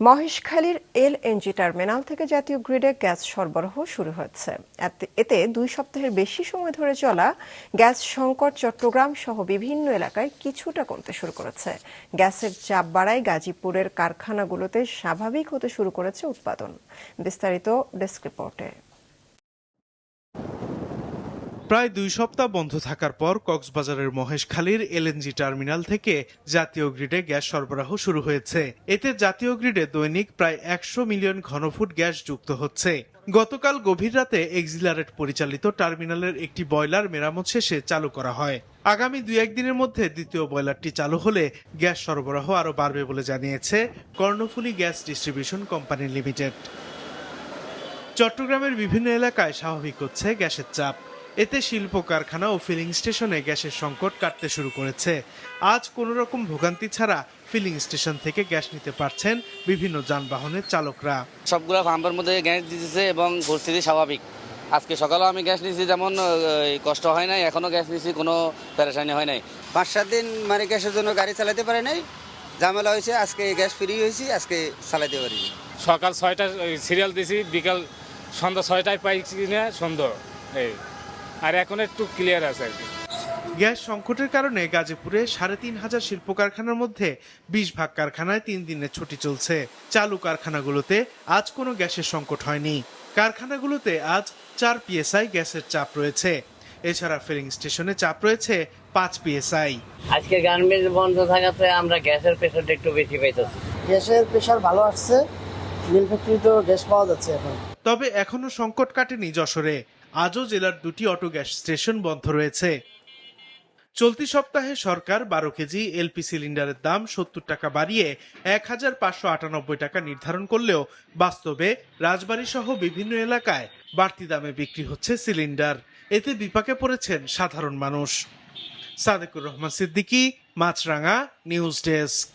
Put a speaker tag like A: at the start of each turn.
A: মহেশখালীর LNG terminal থেকে জাতীয় গ্রিডে গ্যাস সরবরাহ শুরু হয়েছে। এতে 2 সপ্তাহের বেশি সময় ধরে চলা গ্যাস সংকট চট্টগ্রাম সহ বিভিন্ন এলাকায় কিছুটা কমতে শুরু করেছে। গ্যাসের চাপ বাড়ায় গাজীপুরের কারখানাগুলোতে স্বাভাবিক হতে শুরু করেছে উৎপাদন। বিস্তারিত ডেস্ক রিপোর্টে।
B: প্রায় 2 সপ্তাহ বন্ধ থাকার পর কক্সবাজারের মহেশখালীর এলএনজি টার্মিনাল থেকে জাতীয় গ্রিডে গ্যাস সরবরাহ শুরু হয়েছে। এতে জাতীয় গ্রিডে দৈনিক প্রায় 100 মিলিয়ন ঘনফুট গ্যাস যুক্ত হচ্ছে। গতকাল গভীর রাতে এক্সিলারেট পরিচালিত টার্মিনালের একটি বয়লার মেরামত শেষে চালু করা হয়। আগামী 2-1 দিনের মধ্যে দ্বিতীয় বয়লারটি চালু হলে গ্যাস সরবরাহ আরও বাড়বে বলে জানিয়েছে Karnaphuli gas distribution company limited. চট্টগ্রামের বিভিন্ন এলাকায় স্বাভাবিক হচ্ছে গ্যাসের চাপ। এতে শিল্প কারখানা ও ফিলিং স্টেশনে গ্যাসের সংকট কাটতে শুরু করেছে। আজ কোনো রকম ভোগান্তি ছাড়া ফিলিং স্টেশন থেকে গ্যাস নিতে পারছেন বিভিন্ন যানবাহনের চালকরা।
C: সবগুলো পাম্পের মধ্যে গ্যাস দিতেছে এবং পরিস্থিতি স্বাভাবিক। আজকে সকালেও আমি গ্যাস নিয়েছি, যেমন কষ্ট হয় নাই, এখনও গ্যাস নিয়েছি, কোনো পেরেশানি হয় নাই।
D: 5-7 দিন মানে গ্যাসের জন্য গাড়ি চালাতে পারে নাই, ঝামেলা হয়েছে। আজকে গ্যাস ফ্রি হয়েছি, আজকে চালাতে পারি।
E: সকাল 6টা সিরিয়াল দিয়েছি, বিকাল সন্ধ্যা 6টায় পাইছি না সন্ধ্যা এই, আর এখন একটু ক্লিয়ার আছে আর কি।
B: গ্যাস সংকটের কারণে গাজীপুরে 3,500 শিল্প কারখানার মধ্যে 20 ভাগ কারখানায় 3 দিনের ছুটি চলছে। চালু কারখানাগুলোতে আজ কোনো গ্যাসের সংকট হয়নি। কারখানাগুলোতে আজ 4 PSI গ্যাসের চাপ রয়েছে। এছাড়া ফিলিং স্টেশনে চাপ রয়েছে 5 PSI।
F: আজকে গার্মেন্টস বন্ধ থাকাতে আমরা গ্যাসের প্রেশারটা একটু বেশি পাইতেছি।
G: গ্যাসের প্রেশার ভালো আসছে, মিল ফ্যাক্টরিতেও গ্যাস পাওয়া যাচ্ছে এখন।
B: তবে এখনো সংকট কাটেনি যশোরে। আজও জেলার 2টি অটো গ্যাস স্টেশন বন্ধ রয়েছে। চলতি সপ্তাহে সরকার 12 কেজি এলপি সিলিন্ডারের দাম 70 টাকা বাড়িয়ে 1,598 টাকা নির্ধারণ করলেও বাস্তবে রাজবাড়ী সহ বিভিন্ন এলাকায় বাড়তি দামে বিক্রি হচ্ছে সিলিন্ডার। এতে বিপাকে পড়েছেন সাধারণ মানুষ। সাদেকুর রহমান সিদ্দিকী, মাছরাঙা, নিউজ ডেস্ক।